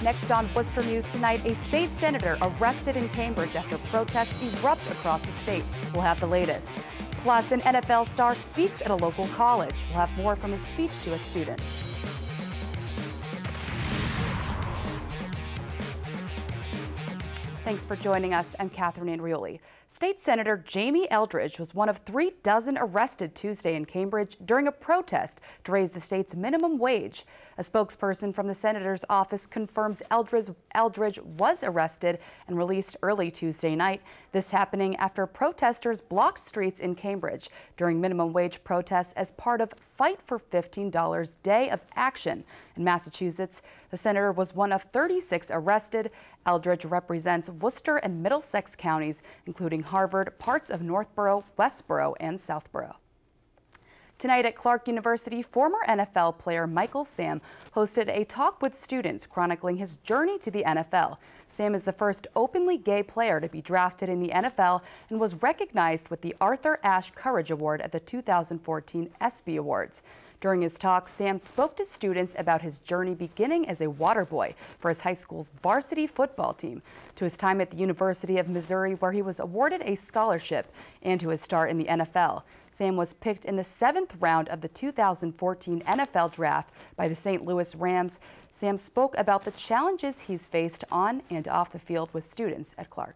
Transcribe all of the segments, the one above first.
Next on Worcester News Tonight, a state senator arrested in Cambridge after protests erupt across the state. We'll have the latest. Plus, an NFL star speaks at a local college. We'll have more from his speech to a student. Thanks for joining us. I'm Catherine Andrioli. State Senator Jamie Eldridge was one of 3 dozen arrested Tuesday in Cambridge during a protest to raise the state's minimum wage. A spokesperson from the senator's office confirms Eldridge was arrested and released early Tuesday night. This happening after protesters blocked streets in Cambridge during minimum wage protests as part of Fight for $15 Day of Action. In Massachusetts, the senator was one of 36 arrested. Eldridge represents Worcester and Middlesex counties, including Harvard, parts of Northborough, Westborough, and Southborough. Tonight at Clark University, former NFL player Michael Sam hosted a talk with students chronicling his journey to the NFL. Sam is the first openly gay player to be drafted in the NFL and was recognized with the Arthur Ashe Courage Award at the 2014 ESPY Awards. During his talk, Sam spoke to students about his journey beginning as a water boy for his high school's varsity football team, to his time at the University of Missouri where he was awarded a scholarship, and to his start in the NFL. Sam was picked in the 7th round of the 2014 NFL Draft by the St. Louis Rams. Sam spoke about the challenges he's faced on and off the field with students at Clark.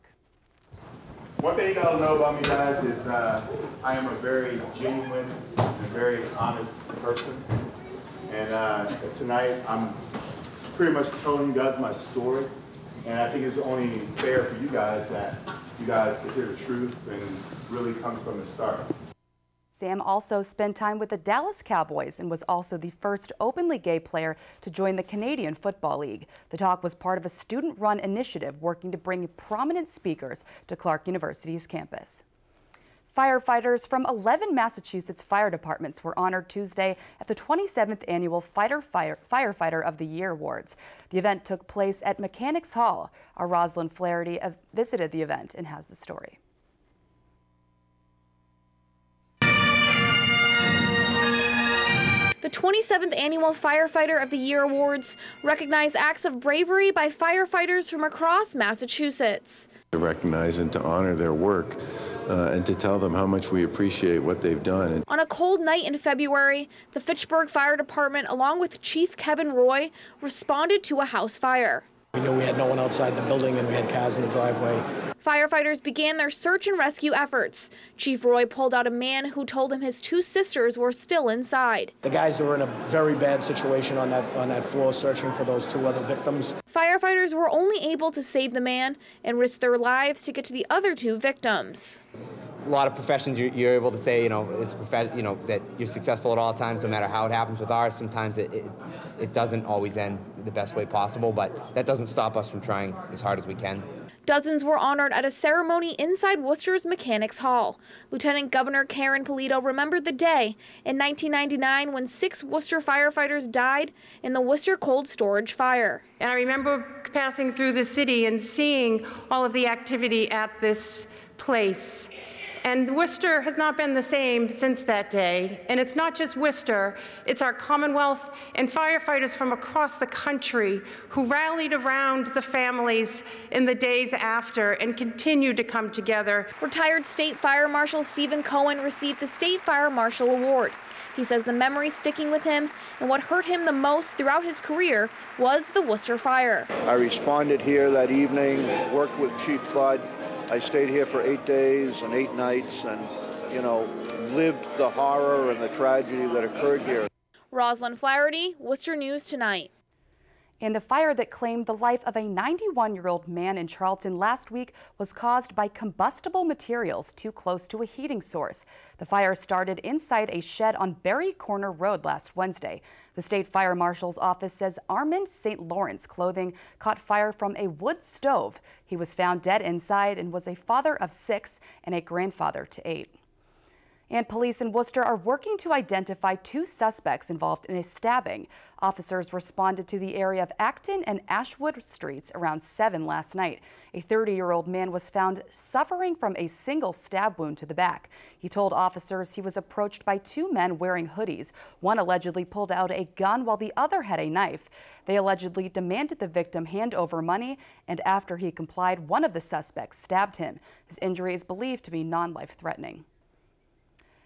One thing you gotta know about me, guys, is I am a very genuine and very honest person. And tonight, I'm pretty much telling you guys my story. And I think it's only fair for you guys that you guys can hear the truth and really comes from the start. Sam also spent time with the Dallas Cowboys and was also the first openly gay player to join the Canadian Football League. The talk was part of a student-run initiative working to bring prominent speakers to Clark University's campus. Firefighters from 11 Massachusetts fire departments were honored Tuesday at the 27th Annual Firefighter of the Year Awards. The event took place at Mechanics Hall. Our Rosalind Flaherty visited the event and has the story. The 27th Annual Firefighter of the Year Awards recognize acts of bravery by firefighters from across Massachusetts. To recognize and to honor their work and to tell them how much we appreciate what they've done. On a cold night in February, the Fitchburg Fire Department, along with Chief Kevin Roy, responded to a house fire. We knew we had no one outside the building and we had cars in the driveway. Firefighters began their search and rescue efforts. Chief Roy pulled out a man who told him his 2 sisters were still inside. The guys were in a very bad situation on that floor searching for those 2 other victims. Firefighters were only able to save the man and risk their lives to get to the other 2 victims. A lot of professions you're able to say, it's that you're successful at all times, no matter how it happens. With ours, sometimes it doesn't always end the best way possible, but that doesn't stop us from trying as hard as we can. Dozens were honored at a ceremony inside Worcester's Mechanics Hall. Lieutenant Governor Karen Polito remembered the day in 1999 when 6 Worcester firefighters died in the Worcester cold storage fire. And I remember passing through the city and seeing all of the activity at this place. And Worcester has not been the same since that day. And it's not just Worcester, it's our Commonwealth and firefighters from across the country who rallied around the families in the days after and continued to come together. Retired State Fire Marshal Stephen Cohen received the State Fire Marshal Award. He says the memory sticking with him and what hurt him the most throughout his career was the Worcester fire. I responded here that evening, worked with Chief Bud. I stayed here for 8 days and 8 nights and, lived the horror and the tragedy that occurred here. Rosalind Flaherty, Worcester News Tonight. And the fire that claimed the life of a 91-year-old man in Charlton last week was caused by combustible materials too close to a heating source. The fire started inside a shed on Berry Corner Road last Wednesday. The State Fire Marshal's office says Armand St. Lawrence clothing caught fire from a wood stove. He was found dead inside and was a father of 6 and a grandfather to 8. And police in Worcester are working to identify 2 suspects involved in a stabbing. Officers responded to the area of Acton and Ashwood Streets around 7 last night. A 30-year-old man was found suffering from a single stab wound to the back. He told officers he was approached by 2 men wearing hoodies. One allegedly pulled out a gun while the other had a knife. They allegedly demanded the victim hand over money, and after he complied, one of the suspects stabbed him. His injury is believed to be non-life-threatening.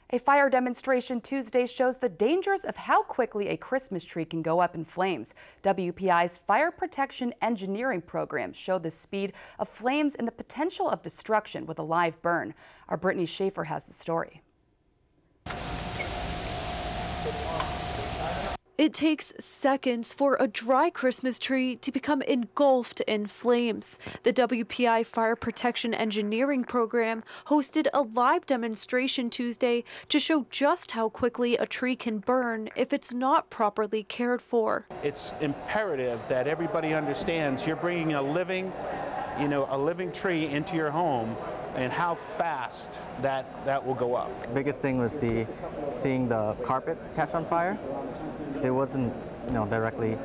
A fire demonstration Tuesday shows the dangers of how quickly a Christmas tree can go up in flames. WPI's Fire Protection Engineering program showed the speed of flames and the potential of destruction with a live burn. Our Brittany Schaefer has the story. It takes seconds for a dry Christmas tree to become engulfed in flames. The WPI Fire Protection Engineering program hosted a live demonstration Tuesday to show just how quickly a tree can burn if it's not properly cared for. It's imperative that everybody understands you're bringing a living tree into your home and how fast that will go up. The biggest thing was seeing the carpet catch on fire, because it wasn't directly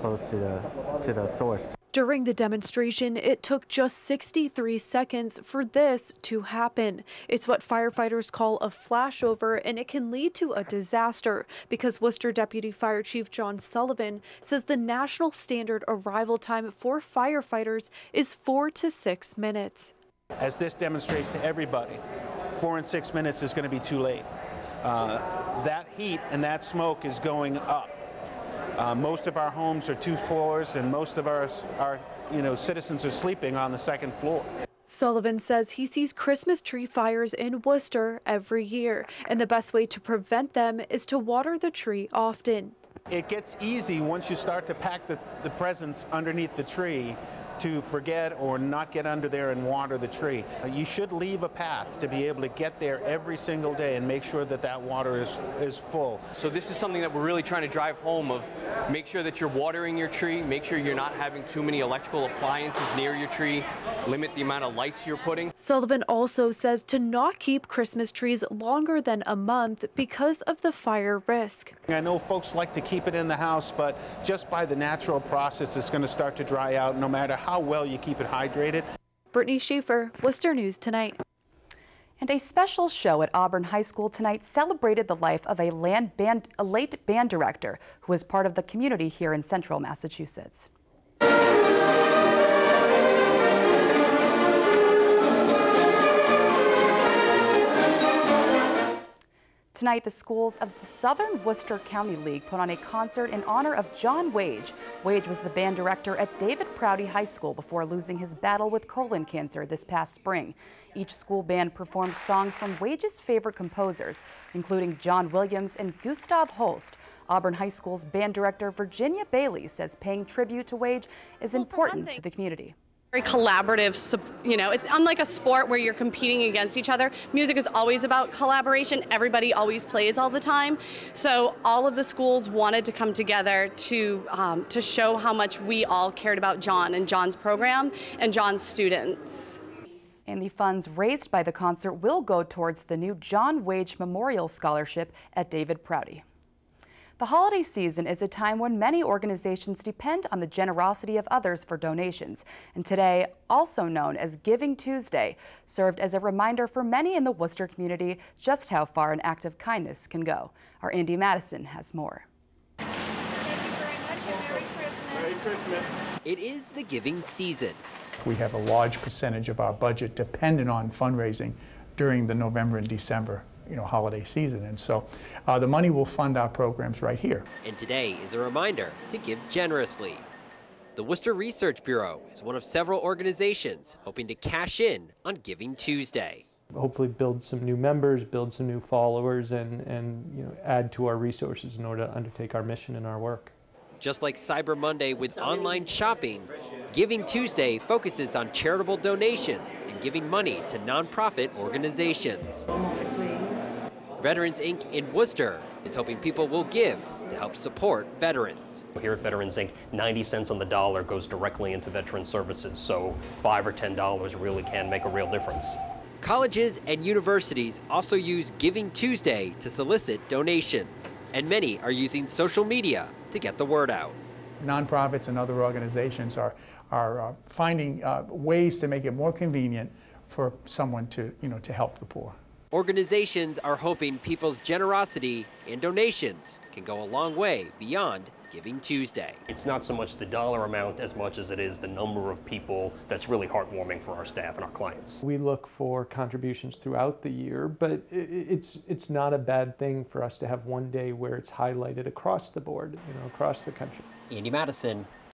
close to the source. During the demonstration, it took just 63 seconds for this to happen. It's what firefighters call a flashover, and it can lead to a disaster because Worcester Deputy Fire Chief John Sullivan says the national standard arrival time for firefighters is 4 to 6 minutes. As this demonstrates to everybody, 4 and 6 minutes is going to be too late. That heat and that smoke is going up. Most of our homes are 2 floors, and most of our citizens are sleeping on the 2nd floor. Sullivan says he sees Christmas tree fires in Worcester every year, and the best way to prevent them is to water the tree often. It gets easy once you start to pack the presents underneath the tree to forget or not get under there and water the tree. You should leave a path to be able to get there every single day and make sure that water is full. So this is something that we're really trying to drive home of make sure that you're watering your tree, make sure you're not having too many electrical appliances near your tree, limit the amount of lights you're putting. Sullivan also says to not keep Christmas trees longer than a month because of the fire risk. I know folks like to keep it in the house, but just by the natural process, it's going to start to dry out no matter how well you keep it hydrated. Brittany Schaefer, Worcester News Tonight. And a special show at Auburn High School tonight celebrated the life of a late band director who was part of the community here in central Massachusetts. Tonight, the schools of the Southern Worcester County League put on a concert in honor of John Wage. Wage was the band director at David Prouty High School before losing his battle with colon cancer this past spring. Each school band performed songs from Wage's favorite composers, including John Williams and Gustav Holst. Auburn High School's band director Virginia Bailey says paying tribute to Wage is important to the community. Very collaborative, it's unlike a sport where you're competing against each other. Music is always about collaboration. Everybody always plays all the time. So all of the schools wanted to come together to show how much we all cared about John and John's program and John's students. And the funds raised by the concert will go towards the new John Wage Memorial Scholarship at David Prouty. The holiday season is a time when many organizations depend on the generosity of others for donations. And today, also known as Giving Tuesday, served as a reminder for many in the Worcester community just how far an act of kindness can go. Our Andy Madison has more. Merry Christmas. It is the giving season. We have a large percentage of our budget dependent on fundraising during the November and December holiday season, and so the money will fund our programs right here. And today is a reminder to give generously. The Worcester Research Bureau is one of several organizations hoping to cash in on Giving Tuesday. Hopefully build some new members, build some new followers, and add to our resources in order to undertake our mission and our work. Just like Cyber Monday with online shopping, Giving Tuesday focuses on charitable donations and giving money to nonprofit organizations. Veterans Inc. in Worcester is hoping people will give to help support veterans. Here at Veterans Inc., 90 cents on the dollar goes directly into veteran services, so $5 or $10 really can make a real difference. Colleges and universities also use Giving Tuesday to solicit donations, and many are using social media to get the word out. Nonprofits and other organizations are finding ways to make it more convenient for someone to help the poor. Organizations are hoping people's generosity and donations can go a long way beyond Giving Tuesday. It's not so much the dollar amount as much as it is the number of people that's really heartwarming for our staff and our clients. We look for contributions throughout the year, but it's not a bad thing for us to have one day where it's highlighted across the board, across the country. Andy Madison,